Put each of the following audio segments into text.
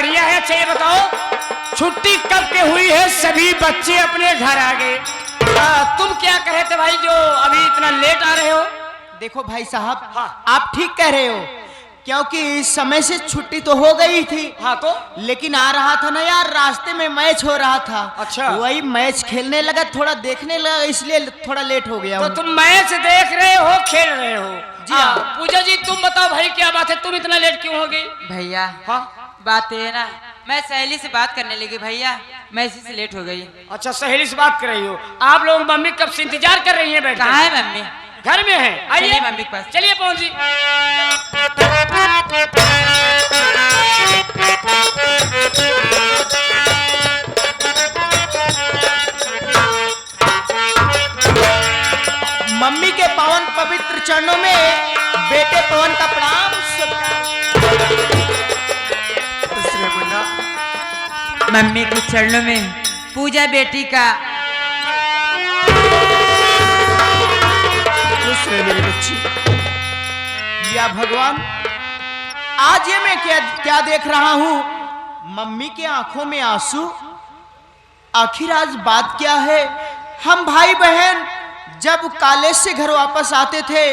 बढ़िया है। अच्छा ये बताओ, छुट्टी कब के हुई है? सभी बच्चे अपने घर आ गए। तुम क्या कह रहे थे भाई जो अभी इतना लेट आ रहे हो? देखो भाई साहब, हाँ। आप ठीक कह रहे हो, क्योंकि इस समय से छुट्टी तो हो गई थी। हाँ तो लेकिन आ रहा था ना यार, रास्ते में मैच हो रहा था। अच्छा। वही मैच खेलने लगा, थोड़ा देखने लगा, इसलिए थोड़ा लेट हो गया तो हूँ। तुम मैच देख रहे हो, खेल रहे हो? जी हाँ। पूजा जी तुम बताओ भाई, क्या बात है, तुम इतना लेट क्यों हो गई? भैया हाँ बात है ना, मैं सहेली से बात करने लगी भैया, मैं इसी से लेट हो गई। अच्छा, सहेली से बात कर रही हो। आप लोग मम्मी कब से इंतजार कर रही हैं बैठ? कहाँ है मम्मी? घर में है। आइए चलिए मम्मी के पास। चलिए पहुंची। मम्मी के पावन पवित्र चरणों में बेटे पवन का प्रणाम। मम्मी के चरणों में पूजा बेटी का। खुश रहे मेरी बच्ची। या भगवान, आज ये मैं क्या देख रहा हूँ? मम्मी के आंखों में आंसू। आखिर आज बात क्या है? हम भाई बहन जब कॉलेज से घर वापस आते थे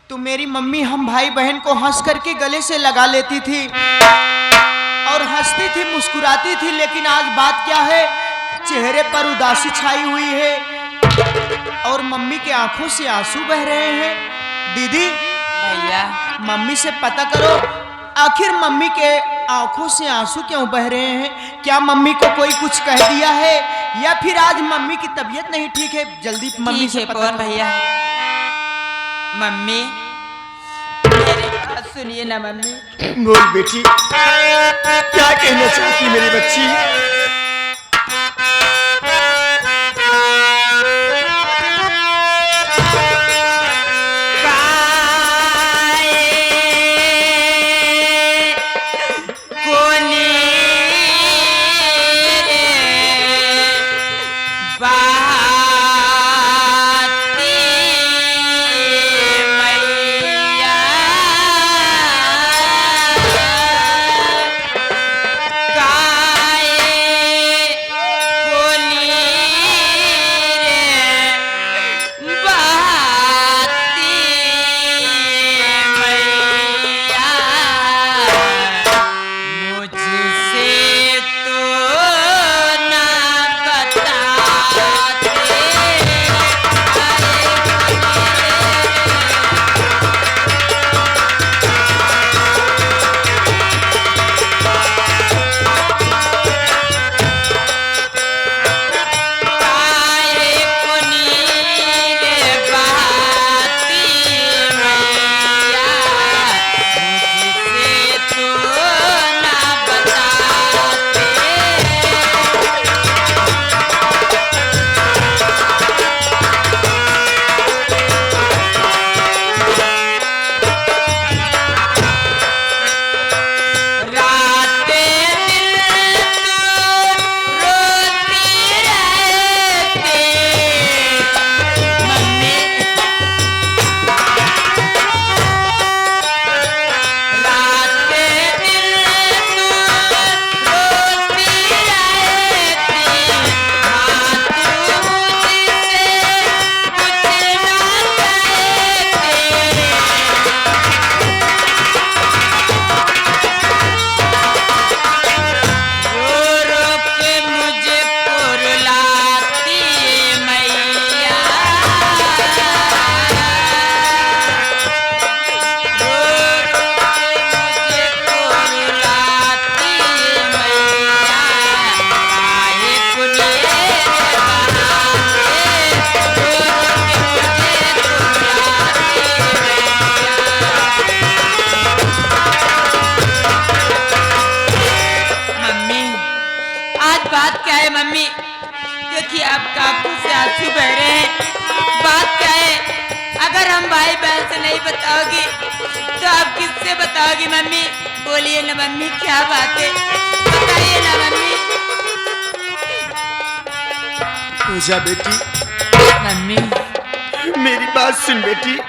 तो मेरी मम्मी हम भाई बहन को हंस करके गले से लगा लेती थी और हंसती थी, मुस्कुराती थी। लेकिन आज बात क्या है? चेहरे पर उदासी छाई हुई है और मम्मी के आंखों से आंसू बह रहे हैं। दीदी भैया मम्मी से पता करो, आखिर मम्मी के आंखों से आंसू क्यों बह रहे हैं? क्या मम्मी को कोई कुछ कह दिया है या फिर आज मम्मी की तबीयत नहीं ठीक है? जल्दी मम्मी से पता पवन करो। भैया, मम्मी मेरी बात सुनिए ना मम्मी। बोल बेटी, क्या कहना चाहती मेरी बच्ची? नहीं बताओगी तो आप किससे बताओगी मम्मी? बोलिए ना मम्मी, क्या बात है, बताइए ना मम्मी। पूजा बेटी, मम्मी मेरी बात सुन बेटी।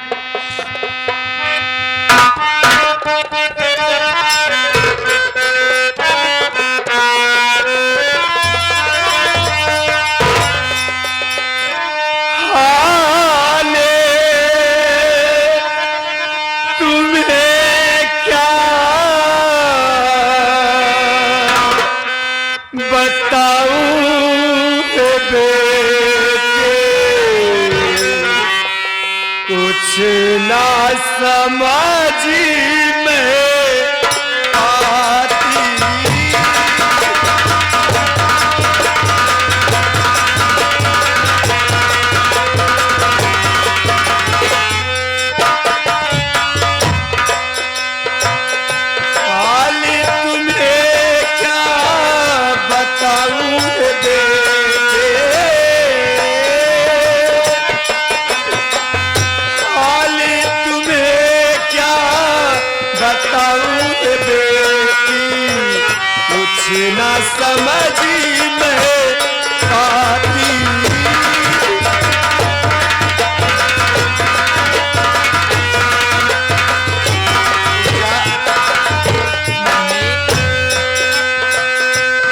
कुछ ना समझ में आती। ना समझ में आती।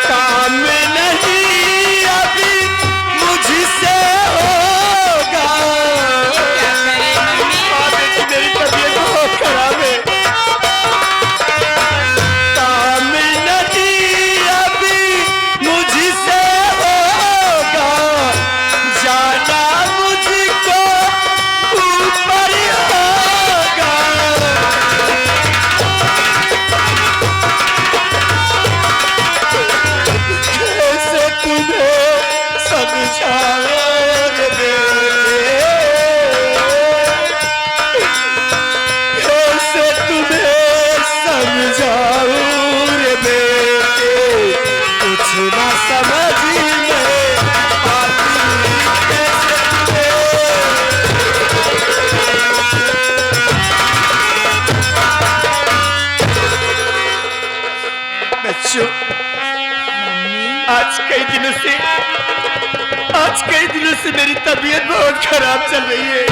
काम नहीं अभी मुझसे होगा। क्या करे मम्मी? मेरी तबीयत बहुत खराब है। आज कई दिनों से मेरी तबीयत बहुत खराब चल रही है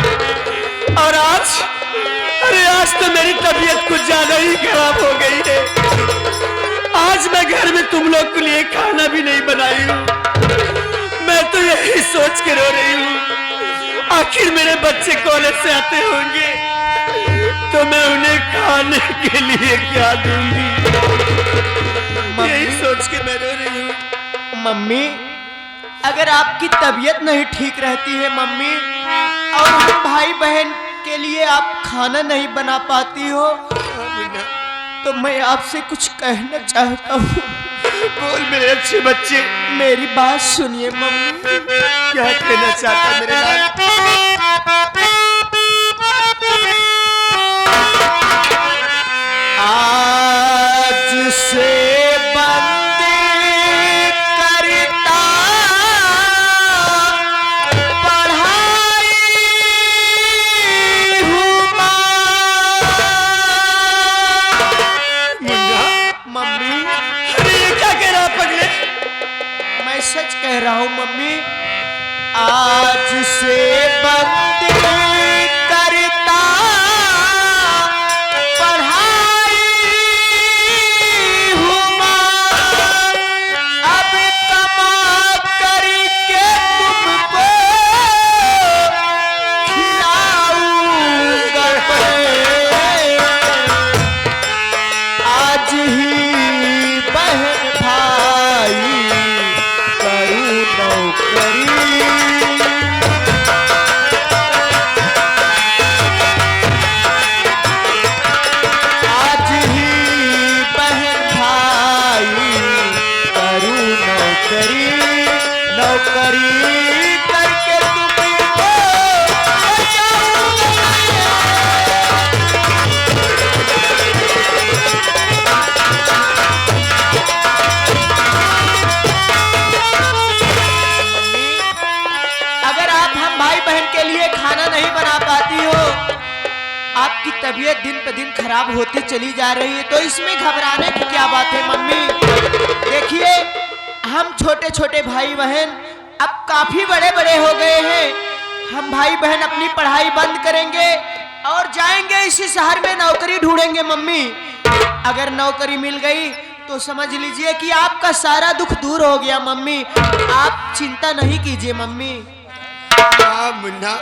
और आज तो मेरी तबीयत कुछ ज्यादा ही खराब हो गई है। आज मैं घर में तुम लोग के लिए खाना भी नहीं बनाई हूँ। मैं तो यही सोच के रो रही हूँ, आखिर मेरे बच्चे कॉलेज से आते होंगे तो मैं उन्हें खाने के लिए क्या दूंगी, यही सोच के मैं रो रही हूँ। मम्मी, अगर आपकी तबीयत नहीं ठीक रहती है मम्मी, और हम भाई बहन के लिए आप खाना नहीं बना पाती हो, तो मैं आपसे कुछ कहना चाहता हूँ। बोल मेरे अच्छे बच्चे। मेरी बात सुनिए मम्मी। क्या कहना चाहता मेरे लाल? आज से सच कह रहा हूँ मम्मी, आज से बंदी करता पढ़ाई हूँ माँ, अब कमा करके तुमको खिलाऊंगा मैं। आज ही बहन भाई आपकी तबीयत दिन पे दिन खराब होती चली जा रही है, तो इसमें घबराने की क्या बात है मम्मी। देखिए, हम छोटे छोटे भाई बहन अब काफी बड़े बड़े हो गए हैं। हम भाई बहन अपनी पढ़ाई बंद करेंगे और जाएंगे इसी शहर में नौकरी ढूंढेंगे मम्मी। अगर नौकरी मिल गई तो समझ लीजिए कि आपका सारा दुख दूर हो गया मम्मी। आप चिंता नहीं कीजिए मम्मी। हाँ मुन्ना,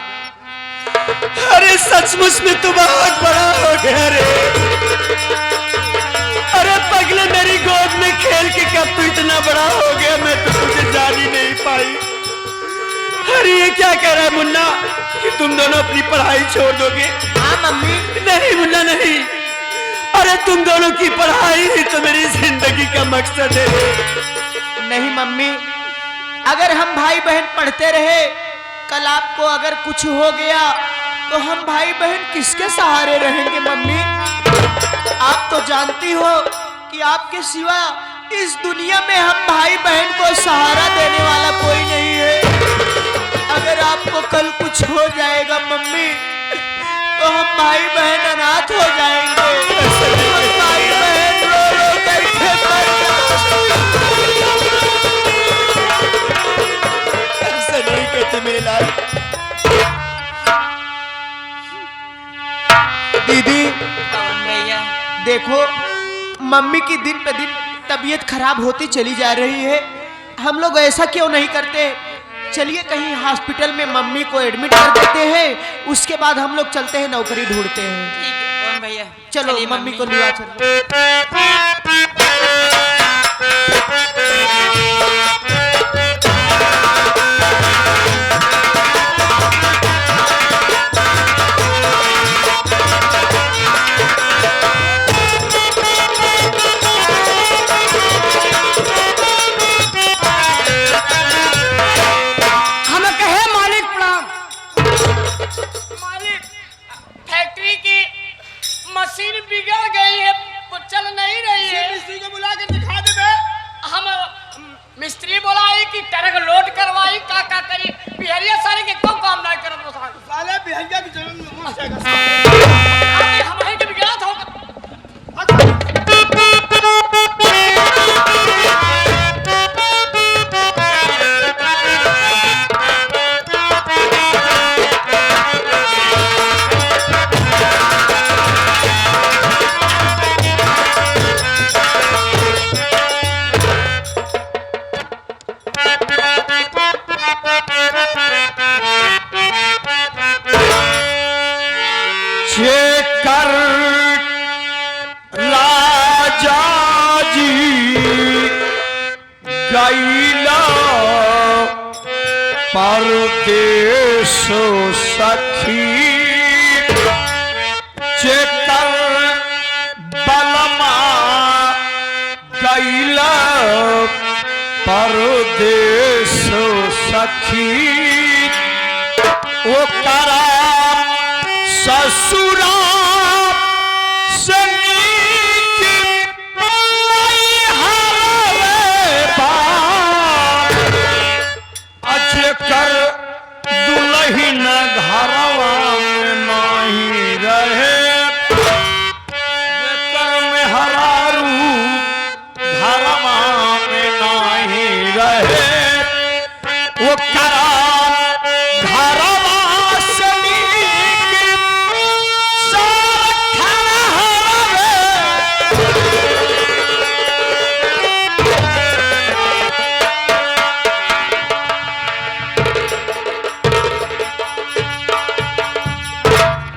अरे सचमुच में तू बहुत बड़ा हो गया रे। अरे पगले, मेरी गोद में खेल के कब तू इतना बड़ा हो गया, मैं तो तुझे जान ही नहीं पाई। अरे ये क्या कह रहा है मुन्ना कि तुम दोनों अपनी पढ़ाई छोड़ दोगे? हाँ मम्मी। नहीं मुन्ना नहीं, अरे तुम दोनों की पढ़ाई ही तो मेरी जिंदगी का मकसद है। नहीं मम्मी, अगर हम भाई बहन पढ़ते रहे, कल आपको अगर कुछ हो गया तो हम भाई बहन किसके सहारे रहेंगे मम्मी? आप तो जानती हो कि आपके सिवा इस दुनिया में हम भाई बहन को सहारा देने वाला कोई नहीं है। अगर आपको कल कुछ हो जाएगा मम्मी तो हम भाई बहन अनाथ हो जाएंगे। हम भाई बहन रो रो करके मर जाएंगे। ऐसा नहीं कहते मेरे लाल। दीदी पवन भैया, देखो, मम्मी की दिन पे दिन तबीयत खराब होती चली जा रही है। हम लोग ऐसा क्यों नहीं करते? चलिए कहीं हॉस्पिटल में मम्मी को एडमिट कर देते हैं, उसके बाद हम लोग चलते हैं, नौकरी ढूंढते हैं। ठीक है पवन भैया, चलो चलिए मम्मी को लिवा चलो। मशीन बिगड़ गई है, वो चल नहीं रही है। मिस्त्री को बुला कर दिखा दे बे। हम मिस्त्री बोलाई कि ट्रक लोड करवाई, का करी बिहरिया सारे के क्यों काम ना करत साले बिहरिया की जरूरत नहीं है। हम ही के बिगड़ा था। शेखर राजा जी गैला परदेश सखी, शेखर बलमा गैला परदेश सखी, वो करा ससुरा से नीक अजकर दुल्हन घरवा में नहीं रहे, कर में हरारू घरवा में नहीं रहे, वो करा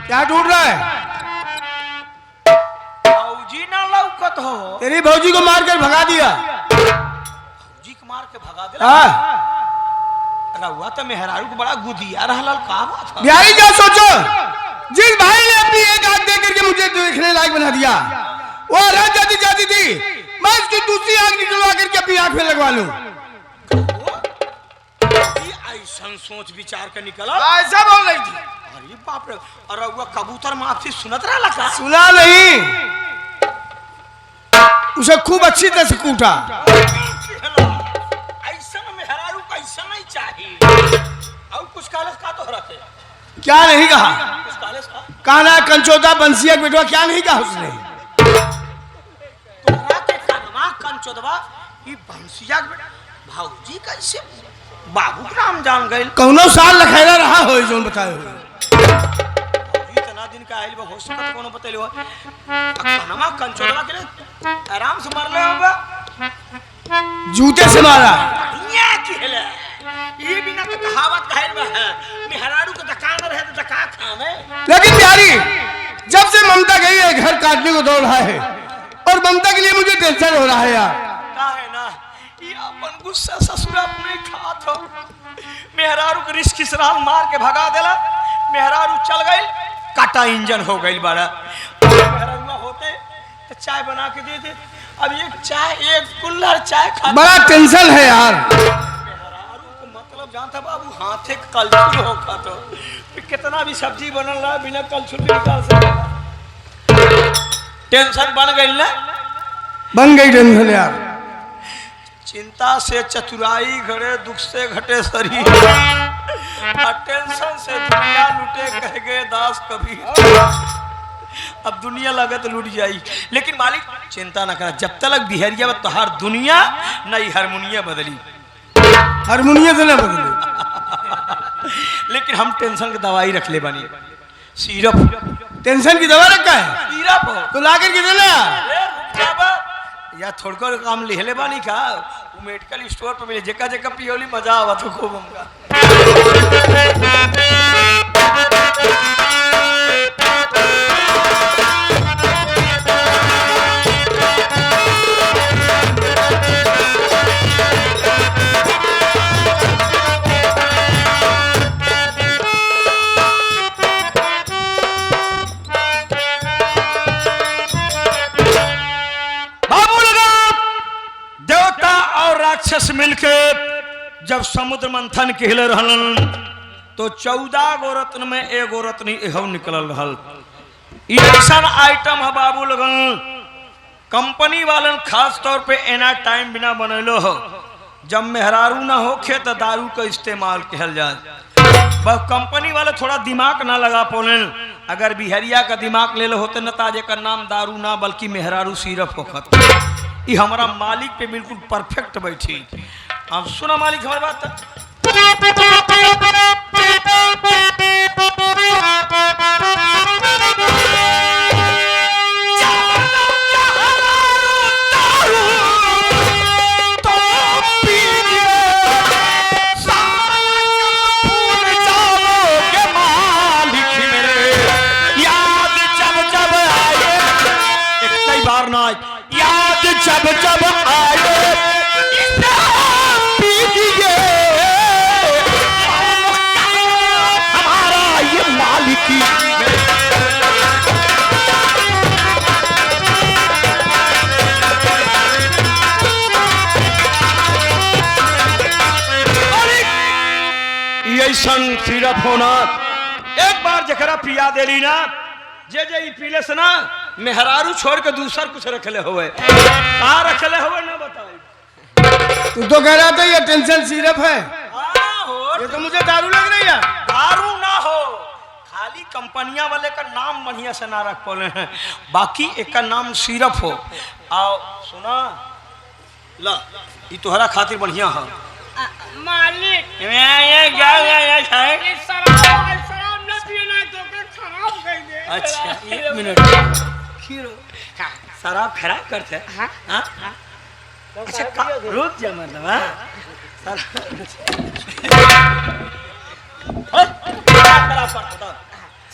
क्या ढूंढ रहा है? भौजी ना लौकत हो। तेरी भौजी को मार कर भगा दिया। भौजी को मार के भगा दिया। हाँ, रहुआ तो मेहरारू को बड़ा गुदिया रहल, का बात है? बिहारी क्या सोचो, जिस भाई ने अपनी एक आंख दे करके मुझे देखने लायक बना दिया, वो रात जाती जाती थी, मैं उसकी दूसरी आंख निकलवा करके अपनी आंख में लगवा लूं। ऐसा सोच विचार के निकला, ऐसा बोल रही थी। अरे बाप रे, अरे वो कबूतर माफी सुनत रहा का? सुना नहीं, उसे खूब अच्छी तरह से कूटा। ऐसा मेहरारू कैसा नहीं चाहिए। और कुछ कालस का तो रखे, क्या नहीं कहा? कुछ कालस का काना कंचोदा बंसिया बेटवा क्या नहीं कहा उसने? तोरा के कानमा कंचोदवा ये बंसिया के बेटा भौजी कैसे बाबू के नाम जान गए? कौनो साल लखेला रहा हो जो बताए हो। इतना दिन का आइल हो सकत कोनो बतैलो कानमा कंचोदवा के लिए आराम से मार ले होगा, जूते से मारा। दुनिया की हेले ये बिना तो कहावत कहल बा है, मेहरारू के दुकान रहे तो दका खावे। लेकिन प्यारी, जब से ममता गई है घर काटने को दौड़ रहा है, और ममता के लिए मुझे टेंशन हो रहा है यार। का है ना ये अपन गुस्सा ससुरा अपने खात हो। मेहरारू के रिस्क खिसरान मार के भगा देला, मेहरारू चल गई, काटा इंजन हो गई बड़ा। मेहरारूआ होते तो चाय बना के दे दे, अब एक कुल्हड़ चाय खा। बड़ा टेंशन है यार। मेहरारू को मतलब जानता बाबू, हाथे कलछुल हो खा तो कितना भी सब्जी बनल रहा बिना कलछुल के निकाल सकता। टेंशन बन गई ना, बन गई टेंशन यार। चिंता से चतुराई घड़े, दुख से घटे शरीर, और टेंशन से दुनिया लुटे कह गए दास कबीर। अब दुनिया लगे तो लूट जाई, लेकिन मालिक चिंता ना करा, जब तक बिहरिया तो हर दुनिया नई हारमोनिया बदली, हारमोनिया से ना बदले। लेकिन हम टेंशन की दवाई रख ले बनी, सिरप। टेंशन की दवा रखा है सिरप हो तो ला करके दे ना या थोड़ा काम लिहले बानी का, वो मेडिकल स्टोर पर मिले, जेका जेका पियोली मजा आवा तो खूब हमका। राक्षस मिलके जब समुद्र मंथन कहले रहलन तो 14 गो रत्न में एगो रत्न एहो निकलल रहल। ऐसा आइटम है बाबू लगन, कंपनी वालन खास तौर पे एना टाइम बिना बनैलो हो। जब मेहरारू ना होखे तो दारू का इस्तेमाल कहल जाए। बस कंपनी वाले थोड़ा दिमाग ना लगा पोलन, अगर बिहरिया का दिमाग ले लो होते न ताजे का नाम दारू ना बल्कि मेहरारू सिरप होखत। ये हमारा मालिक पे बिल्कुल परफेक्ट बैठी। अब सुना मालिक हमारी बात, जब जब आए पीजिए हमारा ये मालिक। ऐसा सिरप होना एक बार जकरा पिया देली ना, जे पीले से ना मेहरारू छोड़ के दूसर कुछ रखले हुए, कहाँ रखले हुए ना बताए। तू तो कह रहा था ये टेंशन सिरप है, ये तो मुझे दारू लग रही है। दारू ना हो, खाली कंपनियां वाले का नाम बढ़िया से ना रख पाले हैं, बाकी एक का नाम सिरप हो। आओ सुना ला, ये तोहरा खातिर बढ़िया हो। मालिक अच्छा एक मिनट, शराब खराब करते हैं? हाँ? अच्छा रुक जा मतलब,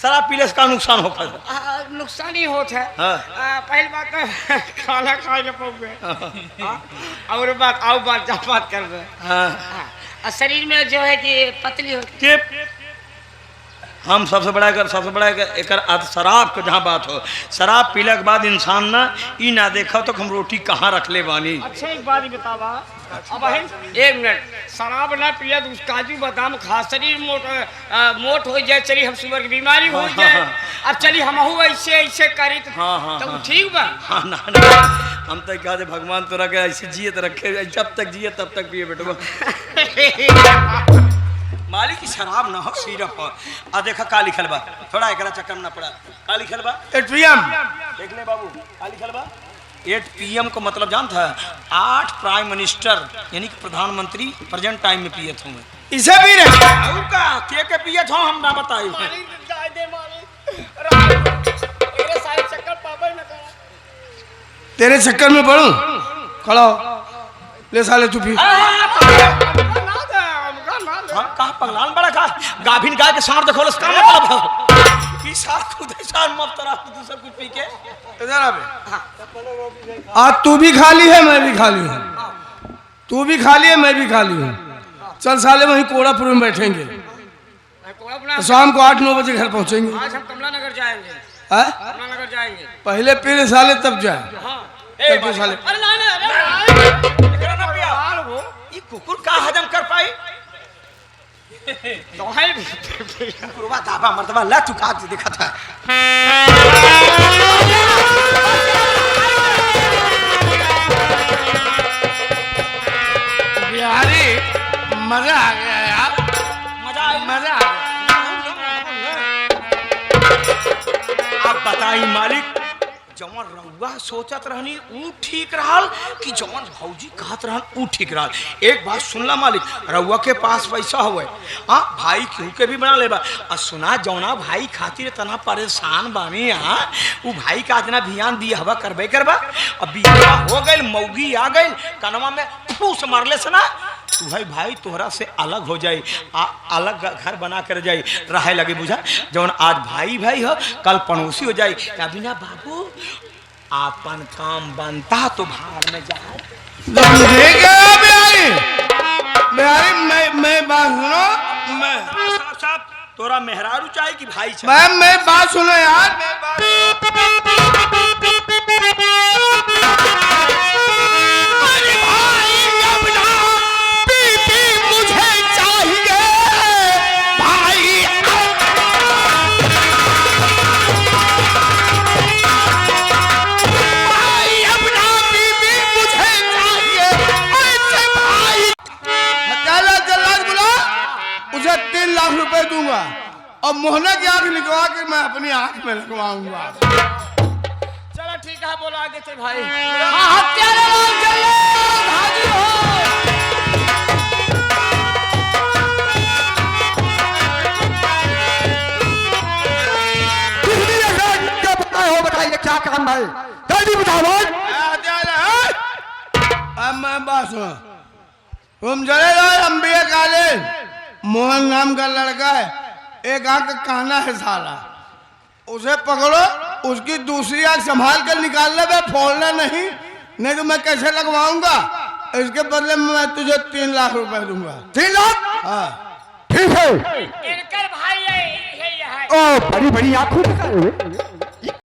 शराब पीले से का नुकसान होता है? नुकसान ही होता है। पहली बात तो खाना खा ले पाओगे, और बात कर दे। शरीर में जो है कि पतली होती है। हम सबसे बड़ा एक शराब के जहाँ बात हो, शराब पीला के बाद इंसान ना ई ना देखा तो हम रोटी कहाँ रख ले बानी। अच्छा एक बात ही बतावा, अब एक मिनट, शराब ना पिया तो काजू बादाम खा, शरीर मोट हो जाए, चली हम शुगर की बीमारी हो जाए, अब चली हम ऐसे करी तो ठीक बा। हाँ ना हम तो कहा भगवान तोरा के ऐसे जिए तो रखे, जब तक जिए तब तक पिए बेटो। मालिक की शराब ना हो, सिरप हो। आ देखा का लिखल बा, थोड़ा एकरा चक्कर ना पड़ा। का लिखल बा? 8 PM। देख ले बाबू का लिखल बा। 8 PM को मतलब जानता है? 8 प्राइम मिनिस्टर यानी कि प्रधानमंत्री प्रेजेंट टाइम में पियत हूँ। इसे पी रहे और का के पियत हो हम ना बताई। तेरे चक्कर में पड़ू, खड़ा हो, ले साले तू पी। कहा पगलान बड़ा का गाभिन गाय के सार देखो उसका मतलब है कि सार खुद ही सार मत तरह दूसरा कुछ पी के इधर आ बे। आज तू भी खाली है, मैं भी खाली हूँ। तू भी खाली है, मैं भी खाली हूँ। चल साले वहीं कोड़ापुर में बैठेंगे, तो शाम को 8-9 बजे घर पहुँचेंगे। आज हम कमला नगर जाएंगे। हाँ? कमला नगर जाएंगे। पहले पीले साले तब जाए। हाँ। चल तू साले। अरे नहीं नहीं, ये कुकुर का हजम कर पाई? तो है कुकुरवा दाबा मर्दबा ला तू का देखा था। बिहारी मजा आ गया यार, मजा मजा आ गया। आप बताई मालिक, जवन रउआ सोचत रहनी ऊ ठीक रहल कि जवन भौजी कहत रहन ऊ ठीक रहल? एक बात सुनला मालिक, रउआ के पास पैसा हुए हाँ भाई क्यों के भी बना लेबा। और सुना जौना भाई खातिर इतना परेशान बानी हाँ, ऊ भाई का इतना ध्यान दिया हवा करबे करबा। अब बियाह हो गइल, मौगी आ गइल, कनवा में फूस मारले से ना तू भाई तोहरा से अलग हो जाई, अलग घर बना कर जाई, रहे लगे बुझा। जौन आज भाई भाई हो कल पड़ोसी हो जाई। अभी ना बाबू आपन काम बनता तो भाड़ में जा। बिहारी बिहारी मैं बात सुनो, साहब तोरा मेहरारू चाहे कि भाई चाहे? मैं बात सुनो यार, उसे 3 लाख रुपए दूंगा और मोहना की आंख निकलवा के मैं अपनी आंख में लगवाऊंगा। चलो ठीक है, बोलो आगे से भाई। हत्यारे लोग चलो, हाजिर हो। हो बताइए क्या काम है, जल्दी बताओ। अब मैं बात सुनो, तुम चले जाओ अंबिया कॉलेज, मोहन नाम का लड़का है, एक आंख का काना है साला, उसे पकड़ो, उसकी दूसरी आंख संभाल कर निकालना, मैं फोड़ना नहीं तो मैं कैसे लगवाऊंगा। इसके बदले में मैं तुझे 3 लाख रुपए दूंगा। 3 लाख? हाँ ठीक है। इनकर भाई है, ओ बड़ी बड़ी आंखों का